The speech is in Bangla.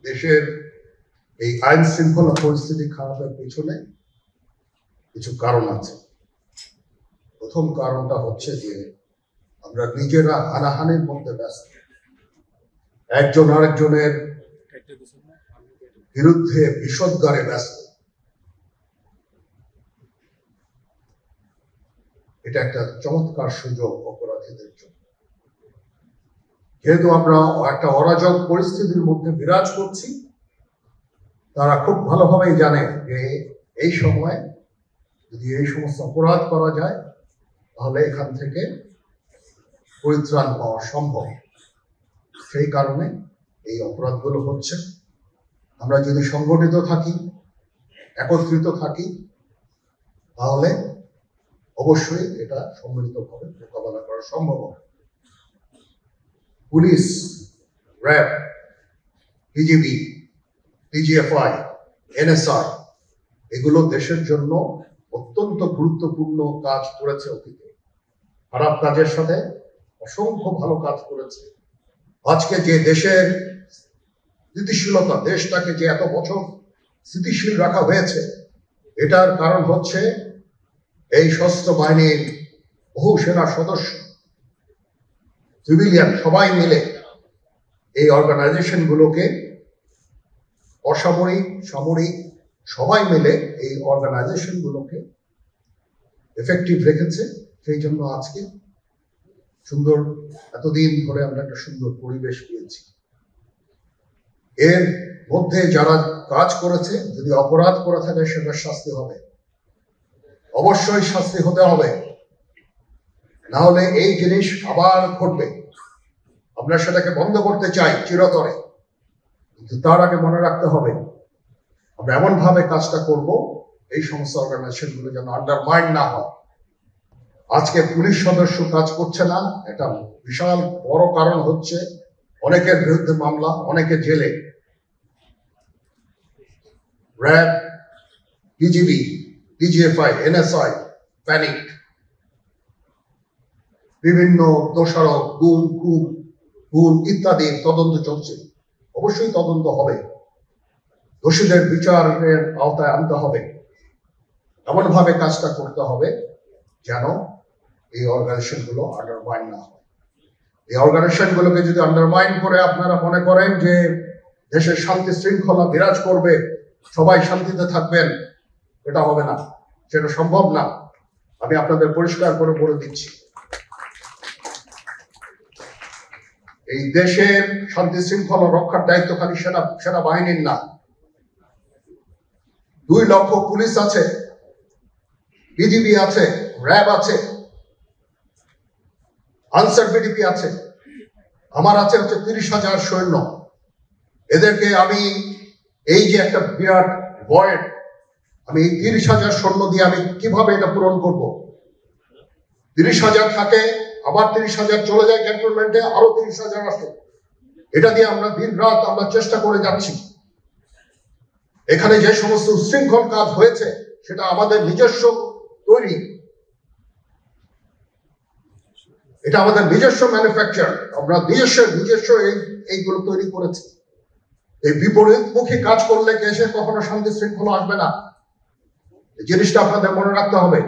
দেশের এই আইন শৃঙ্খলা পরিস্থিতি খারাপের পিছনে কিছু কারণ আছে। প্রথম কারণটা হচ্ছে যে আমরা নিজেরা হানাহানির মধ্যে ব্যস্ত, একজন আরেকজনের বিরুদ্ধে বিষোদ্গারে ব্যস্ত। এটা একটা চমৎকার সুযোগ অপরাধীদের জন্য। যেহেতু আমরা একটা অরাজক পরিস্থিতির মধ্যে বিরাজ করছি, তারা খুব ভালোভাবেই জানে যে এই সময় যদি এই সমস্ত অপরাধ করা যায় তাহলে এখান থেকে পরিত্রাণ পাওয়া সম্ভব। সেই কারণে এই অপরাধগুলো হচ্ছে। আমরা যদি সংগঠিত থাকি, একত্রিত থাকি, তাহলে অবশ্যই এটা সম্মিলিতভাবে মোকাবেলা করা সম্ভব হবে। Police, RAB, BGB, DGFI, NSR এগুলো দেশের জন্য অত্যন্ত গুরুত্বপূর্ণ কাজ করেছে অতীতে। খারাপ কাজের সাথে অসংখ্য ভালো কাজ করেছে। আজকে যে দেশের স্থিতিশীলতা, দেশটাকে যে এত বছর স্থিতিশীল রাখা হয়েছে, এটার কারণ হচ্ছে এই সশস্ত্র বাহিনীর বহু সেনা সদস্য, সিভিলিয়ান সবাই মিলে এই অর্গানাইজেশন গুলোকে, অসামরিক সামরিক সবাই মিলে এই অর্গানাইজেশন গুলোকে এফেক্টিভ রেখেছে। সেই জন্য আজকে সুন্দর, এতদিন ধরে আমরা একটা সুন্দর পরিবেশ পেয়েছি। এর মধ্যে যারা কাজ করেছে, যদি অপরাধ করে থাকে সেটার শাস্তি হবে, অবশ্যই শাস্তি হতে হবে, না হলে এই জিনিস আবার ঘটবে। আমরা সেটাকে বন্ধ করতে চাই চিরতরে, কিন্তু তার আগে মনে রাখতে হবে আমরা এমন ভাবে কাজটা করব এই সমস্ত অর্গানাইজেশন গুলো যেন আন্ডারমাইন না হয়। আজকে পুলিশ সদস্য কাজ করছে না, একটা বিশাল বড় কারণ হচ্ছে অনেকের বিরুদ্ধে মামলা, অনেকে জেলে। RAB, BGB, DGFI, NSI panic, বিভিন্ন দোষারোপ, গুম ইত্যাদি তদন্ত চলছে। অবশ্যই তদন্ত হবে, দোষীদের বিচারের আওতায় আনতে হবে। এমন ভাবে কাজটা করতে হবে যেন এই অর্গানাইজেশন গুলো আন্ডারমাইন না হয়। এই অর্গানাইজেশন গুলোকে যদি আন্ডারমাইন করে আপনারা মনে করেন যে দেশের শান্তি শৃঙ্খলা বিরাজ করবে, সবাই শান্তিতে থাকবেন, এটা হবে না, সেটা সম্ভব না। আমি আপনাদের পরিষ্কার করে বলে দিচ্ছি, এই দেশের শান্তি শৃঙ্খলা রক্ষার দায়িত্ব খালি সেনাবাহিনীর না। 2 লক্ষ পুলিশ আছে, বিজিবি আছে, র্যাব আছে, আনসার বিডিপি আছে, আমার আছে হচ্ছে 30,000 সৈন্য। এদেরকে আমি এই যে একটা বিরাট ভয়েড, আমি এই 30,000 সৈন্য দিয়ে আমি কিভাবে এটা পূরণ করব? 30,000 থাকে, আবার 30,000 চলে যায় ক্যান্টনমেন্টে, আরো 30,000 আসে। এটা দিয়ে আমরা দিন রাত আমরা চেষ্টা করে যাচ্ছি। এখানে যে সমস্ত উচ্ছৃঙ্খল কাজ হয়েছে সেটা আমাদের নিজস্ব তৈরি, এটা আমাদের নিজস্ব ম্যানুফ্যাকচার, আমরা নিজস্ব এইগুলো তৈরি করেছি। এই বিপরীতমুখী কাজ করলে দেশে কখনো শান্তি শৃঙ্খলা আসবে না, এই জিনিসটা আপনাদের মনে রাখতে হবে।